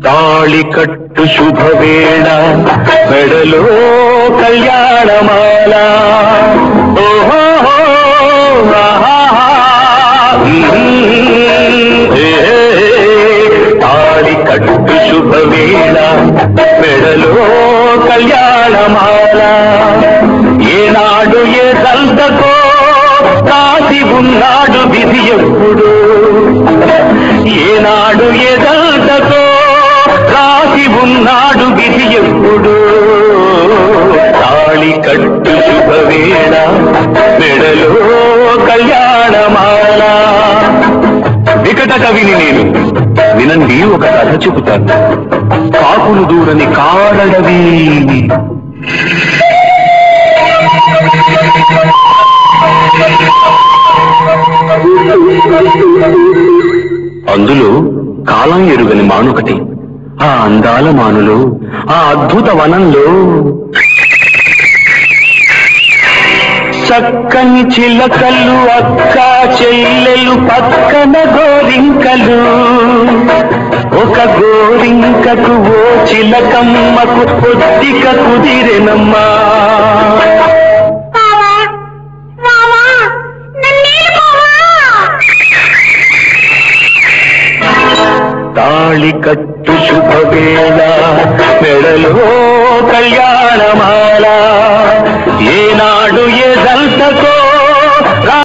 తాళి కట్టు శుభవేళ మెడలో కళ్యాణమాల ఓహో తాళి కట్టు శుభవేళ మెడలో కళ్యాణమాల ఏనాడు ఏ సంతకో కాసి ఉన్నాడు విధి ఎప్పుడు ఏనాడు ఏ సంతకో రాసి ఉన్నాడు విధి ఎప్పుడు తాళి కట్టు శుభవేళ మెడలో కళ్యాణమాల వికట కవిని నేను వినండి ఒక కథ చెబుతాను కాకులు దూరని కాడడవి అందులో కాలం ఎరుగని మానొకటి ఆ అందాల మానులో ఆ అద్భుత వనంలో చక్కని చిలకలు అక్క చెల్లెలు పక్కన గోరింకలు ఒక గోరింకకు ఓ చిలకమ్మకు పొద్దిక కుదిరెనమ్మా తాళి కట్టు శుభవేళ మెడలో కళ్యాణమా